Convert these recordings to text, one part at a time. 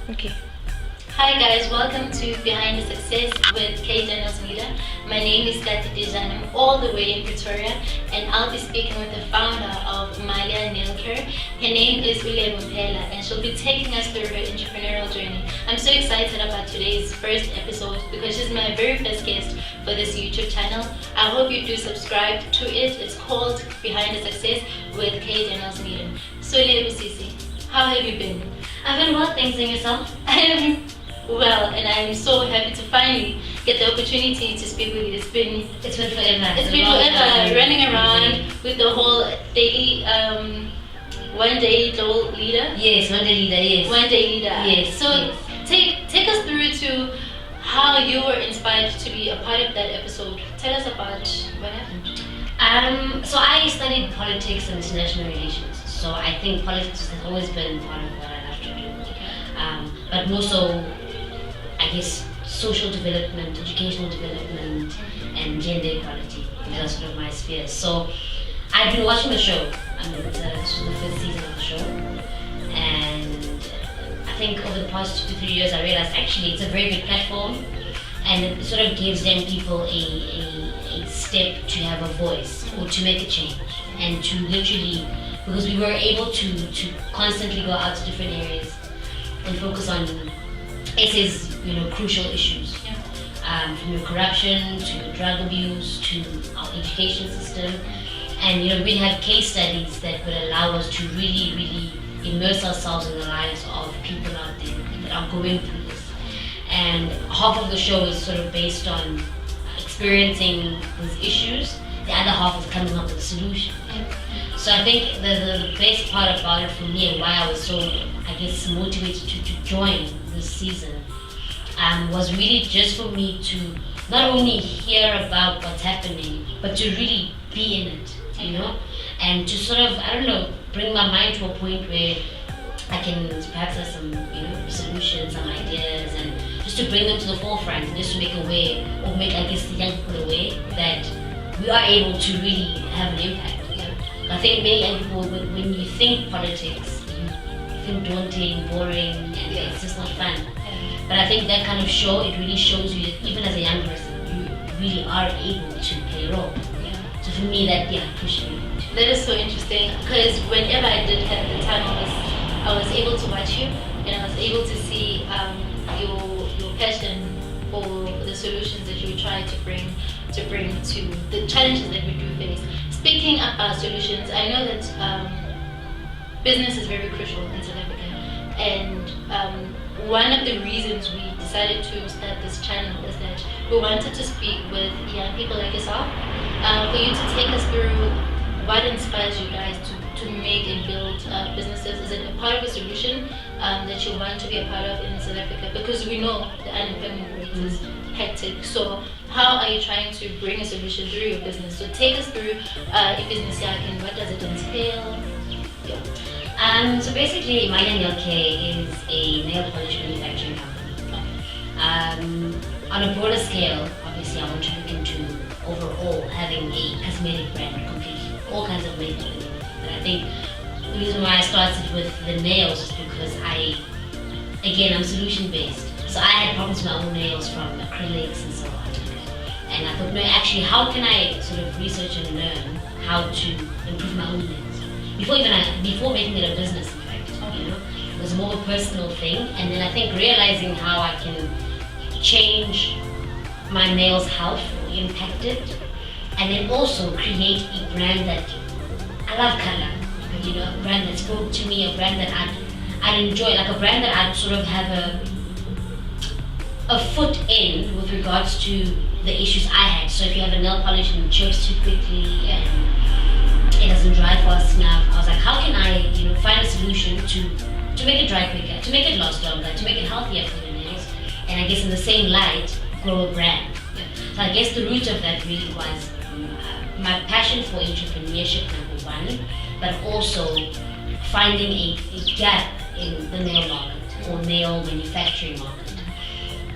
Okay. Hi guys, welcome to Behind the Success with KDanielles Media. My name is KDanielles. I'm all the way in Pretoria, and I'll be speaking with the founder of Malia Nail Care. Her name is Ule Mumpela, and she'll be taking us through her entrepreneurial journey. I'm so excited about today's first episode because she's my very first guest for this YouTube channel. I hope you do subscribe to it. It's called Behind the Success with KDanielles Media. So Ule Busisi, how have you been? I've been well, thanks, and yourself? I am well, and I'm so happy to finally get the opportunity to speak with you. It's been forever. It's been forever running around with the whole daily one day leader. Yes, one day leader. Yes. One day leader. Yes. So yes. take us through to how you were inspired to be a part of that episode. Tell us about what happened. So I studied politics and international relations. So I think politics has always been part of what I love to do. But more so, I guess, social development, educational development, and gender equality. Those are sort of my spheres. So I've been watching the show. This was the first season of the show. And I think over the past 2 to 3 years, I realized actually it's a very good platform. And it sort of gives young people a step to have a voice or to make a change. And to literally, because we were able to constantly go out to different areas and focus on SA's, crucial issues. Yeah. From your corruption to your drug abuse to our education system. And we have case studies that would allow us to really, really immerse ourselves in the lives of people out there that are going through this. And half of the show is sort of based on experiencing these issues. The other half is coming up with a solution. So I think the best part about it for me and why I was so, motivated to join this season was really just for me to not only hear about what's happening, but to really be in it, and to sort of, bring my mind to a point where I can perhaps have some, solutions, some ideas, and just to bring them to the forefront, and just to make aware, or make, the young people aware that we are able to really have an impact. I think many young people, when you think politics, you think daunting, boring, and it's just not fun. But I think that kind of show, it really shows you that even as a young person, you really are able to play a role. So for me, that pushed me. That is so interesting because whenever I did have the time, I was able to watch you, and I was able to see your passion for the solutions that you try to bring to the challenges that we do face. Speaking about solutions, I know that business is very crucial in South Africa, and one of the reasons we decided to start this channel is that we wanted to speak with young people like yourself, for you to take us through what inspires you guys to make and build businesses. Is it a part of a solution that you want to be a part of in South Africa? Because we know the unemployment rate is hectic. So how are you trying to bring a solution through your business? So take us through your business, and what does it entail? Yeah. So basically, Malia Nail Care is a nail polish manufacturing company. On a broader scale, obviously, I want to look into overall having a cosmetic brand completely, all kinds of makeup. But I think the reason why I started with the nails is because I'm solution based. So I had problems with my own nails from acrylics and so on. And I thought, no, actually, how can I sort of research and learn how to improve my own nails? Before making it a business, in fact, it was more of a personal thing. And then I think realizing how I can change my nails' health or impact it, and then also create a brand that I love color, a brand that spoke to me, a brand that I'd enjoy, like a brand that I'd sort of have a foot in with regards to the issues I had. So if you have a nail polish and it chips too quickly and it doesn't dry fast enough, I was like, how can I, find a solution to make it dry quicker, to make it last longer, to make it healthier for your nails, and I guess in the same light, grow a brand. So I guess the root of that really was my passion for entrepreneurship, number one, but also finding a gap in the nail market or nail manufacturing market.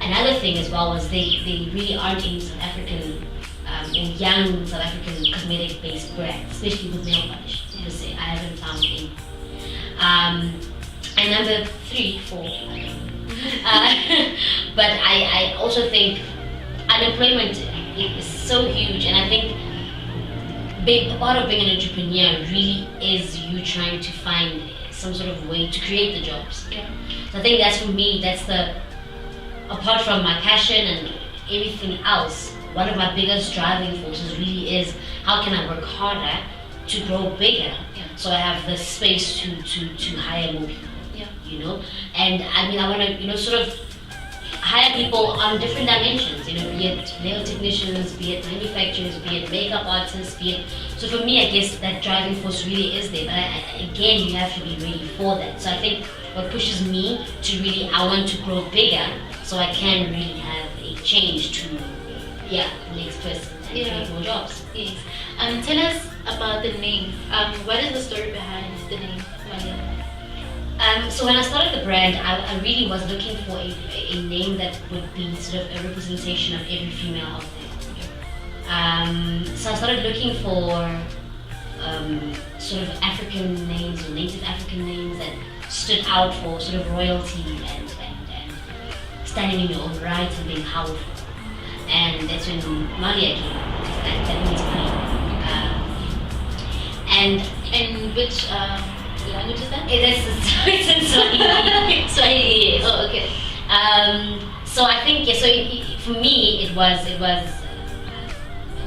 Another thing as well was they really aren't any South African or young South African cosmetic-based brands, especially with nail polish. Per se, I haven't found any. And number 3, 4, But I also think unemployment is so huge, and I think part of being an entrepreneur really is you trying to find some sort of way to create the jobs. Yeah. So I think that's for me, apart from my passion and everything else, one of my biggest driving forces really is how can I work harder to grow bigger, Yeah. so I have the space to hire more people. Yeah. You know, and I mean I want to sort of hire people on different dimensions, be it nail technicians, be it manufacturers, be it makeup artists, be it. So for me, I guess that driving force really is there. But again, you have to be ready for that. So I think what pushes me to really, I want to grow bigger, so I can really have a change to, the next person and create more jobs. Yes. Tell us about the name. What is the story behind the name, Malia? So when I started the brand, I really was looking for a name that would be sort of a representation of every female out there. So I started looking for sort of African names or native African names that stood out for sort of royalty and standing in your own right and being powerful. And that's when Malia came. That means queen. And which language is that? It's in Swahili. Swahili, yes. Oh, okay. So I think for me it was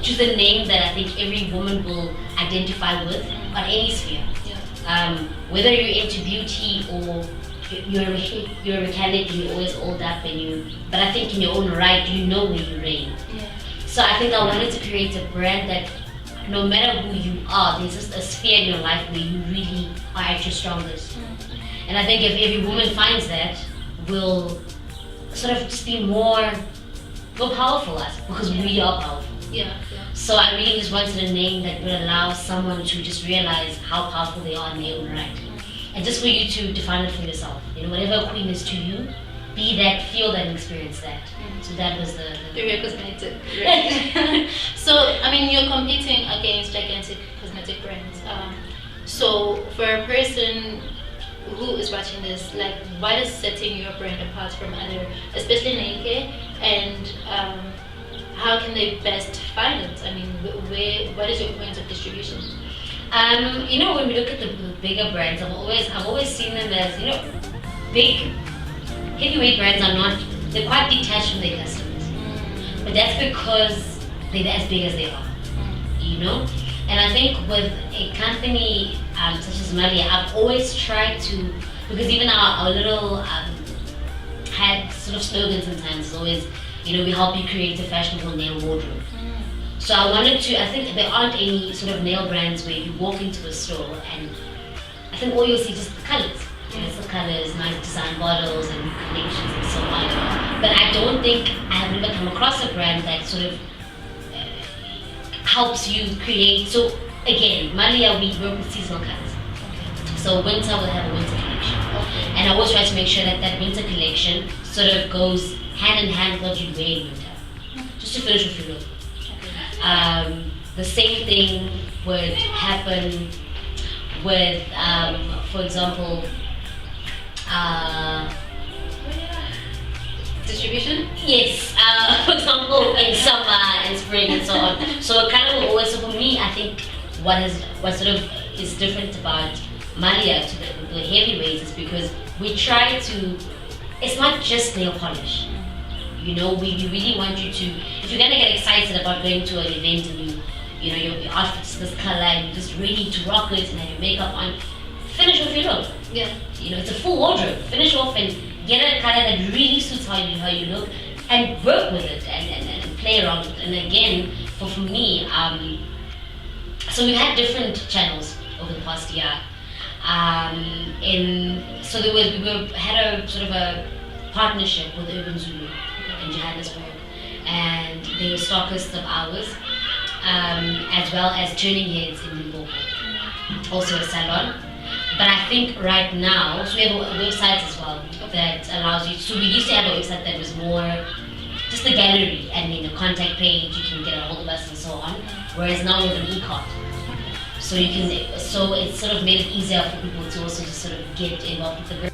choose a name that I think every woman will identify with on any sphere. Yeah. Whether you're into beauty or you're a mechanic and you're always oiled up but I think in your own right you know where you reign. Yeah. So I think I wanted to create a brand that no matter who you are, there's just a sphere in your life where you really are at your strongest. And I think if every woman finds that, will sort of just be more powerful as because we are powerful. Yeah. So I really just wanted a name that would allow someone to just realize how powerful they are in their own right. And just for you to define it for yourself. Whatever queen is to you, be that, feel that, and experience that. So that was the very cosmetic. Right? So I mean, you're competing against gigantic cosmetic brands. So for a person who is watching this, like, what is setting your brand apart from other, especially nail care, and how can they best find it? I mean, what is your point of distribution? When we look at the bigger brands, I've always seen them as big heavyweight brands they're quite detached from their customers. But that's because they're as big as they are. And I think with a company such as Malia, I've always tried to, because even our little had sort of slogans sometimes is always, we help you create a fashionable nail wardrobe. So I think there aren't any sort of nail brands where you walk into a store and I think all you'll see is just the colors. It's the colors, nice design bottles and connections and so on. But I don't think I have ever come across a brand that sort of helps you create. So again, Malia, we work with seasonal colors. So winter will have a winter collection. And I always try to make sure that winter collection sort of goes hand in hand with what you wear in winter. Just to finish with your look. The same thing would happen with, for example, distribution? Yes, for example, in summer and spring and so on. So it kind of always, so for me, I think what sort of is different about Malia to the heavyweights is because we try to, it's not just nail polish. We really want you to, if you're gonna get excited about going to an event and your outfit's this color and you're just ready to rock it and have your makeup on, finish off your look. Yeah. It's a full wardrobe. Finish off and get a color that really suits how you look and work with it and play around with it. And again, for me, so we've had different channels over the past year. So we had a sort of a partnership with Urban Zulu in Johannesburg, and they were stockists of ours, as well as turning heads in Limpopo, also a salon. But I think right now, so we have a website as well that allows you. So we used to have a website that was more just the gallery and a contact page. You can get a hold of us and so on. Whereas now we have an e-card, so it's sort of made it easier for people to also just sort of get involved with the brand.